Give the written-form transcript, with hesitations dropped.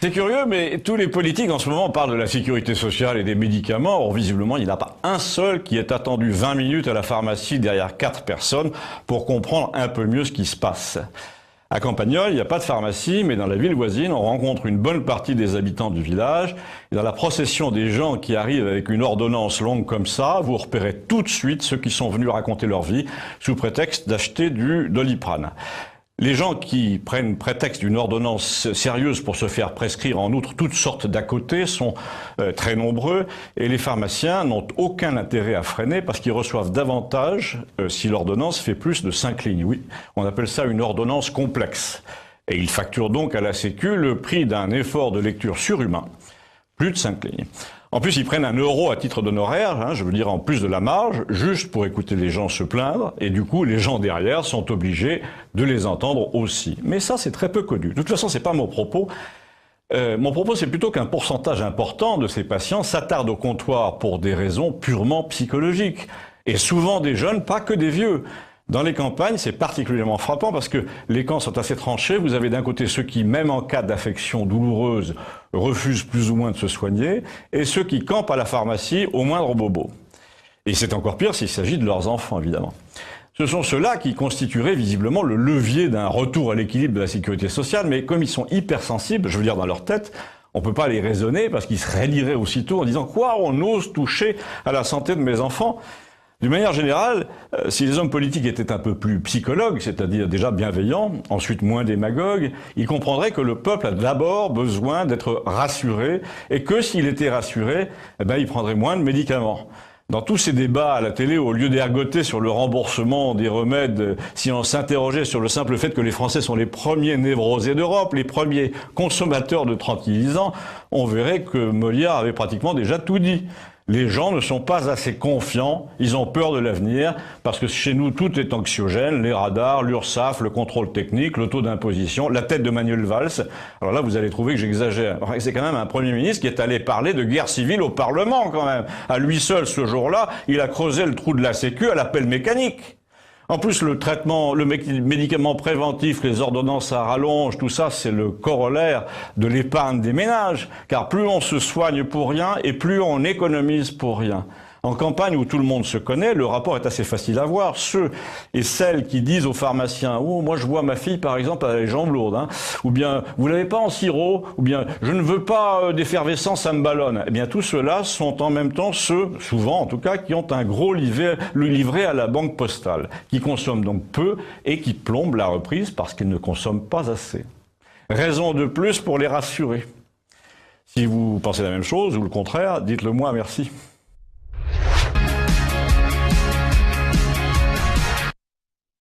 C'est curieux, mais tous les politiques en ce moment parlent de la sécurité sociale et des médicaments. Or, visiblement, il n'y en a pas un seul qui ait attendu 20 minutes à la pharmacie derrière 4 personnes pour comprendre un peu mieux ce qui se passe. À Campagnol, il n'y a pas de pharmacie, mais dans la ville voisine, on rencontre une bonne partie des habitants du village. Et dans la procession des gens qui arrivent avec une ordonnance longue comme ça, vous repérez tout de suite ceux qui sont venus raconter leur vie sous prétexte d'acheter du Doliprane. Les gens qui prennent prétexte d'une ordonnance sérieuse pour se faire prescrire en outre toutes sortes d'à côté sont très nombreux et les pharmaciens n'ont aucun intérêt à freiner parce qu'ils reçoivent davantage si l'ordonnance fait plus de 5 lignes. Oui, on appelle ça une ordonnance complexe. Et ils facturent donc à la Sécu le prix d'un effort de lecture surhumain. Plus de 5 lignes. En plus, ils prennent 1 euro à titre d'honoraire, je veux dire en plus de la marge, juste pour écouter les gens se plaindre, et du coup, les gens derrière sont obligés de les entendre aussi. Mais ça, c'est très peu connu. De toute façon, c'est pas mon propos. Mon propos, c'est plutôt qu'un pourcentage important de ces patients s'attardent au comptoir pour des raisons purement psychologiques. Et souvent des jeunes, pas que des vieux. Dans les campagnes, c'est particulièrement frappant parce que les camps sont assez tranchés. Vous avez d'un côté ceux qui, même en cas d'affection douloureuse, refusent plus ou moins de se soigner, et ceux qui campent à la pharmacie au moindre bobo. Et c'est encore pire s'il s'agit de leurs enfants, évidemment. Ce sont ceux-là qui constitueraient visiblement le levier d'un retour à l'équilibre de la sécurité sociale, mais comme ils sont hypersensibles, je veux dire dans leur tête, on ne peut pas les raisonner parce qu'ils se raidiraient aussitôt en disant « Quoi, on ose toucher à la santé de mes enfants ?» D'une manière générale, si les hommes politiques étaient un peu plus psychologues, c'est-à-dire déjà bienveillants, ensuite moins démagogues, ils comprendraient que le peuple a d'abord besoin d'être rassuré et que s'il était rassuré, il prendrait moins de médicaments. Dans tous ces débats à la télé, au lieu d'ergoter sur le remboursement des remèdes, si on s'interrogeait sur le simple fait que les Français sont les premiers névrosés d'Europe, les premiers consommateurs de tranquillisants, on verrait que Molière avait pratiquement déjà tout dit. Les gens ne sont pas assez confiants, ils ont peur de l'avenir, parce que chez nous tout est anxiogène, les radars, l'URSSAF, le contrôle technique, le taux d'imposition, la tête de Manuel Valls. Alors là, vous allez trouver que j'exagère. C'est quand même un Premier ministre qui est allé parler de guerre civile au Parlement, quand même. À lui seul, ce jour-là, il a creusé le trou de la Sécu à l'appel mécanique. En plus, le traitement, le médicament préventif, les ordonnances à rallonge, tout ça, c'est le corollaire de l'épargne des ménages. Car plus on se soigne pour rien et plus on économise pour rien. En campagne où tout le monde se connaît, le rapport est assez facile à voir. Ceux et celles qui disent aux pharmaciens « Oh, moi je vois ma fille par exemple à les jambes lourdes », ou bien « Vous l'avez pas en sirop », ou bien « Je ne veux pas d'effervescence, ça me ballonne ». Eh bien tous ceux-là sont en même temps ceux, souvent en tout cas, qui ont un gros livret à la banque postale, qui consomment donc peu et qui plombent la reprise parce qu'ils ne consomment pas assez. Raison de plus pour les rassurer. Si vous pensez la même chose ou le contraire, dites-le moi, merci.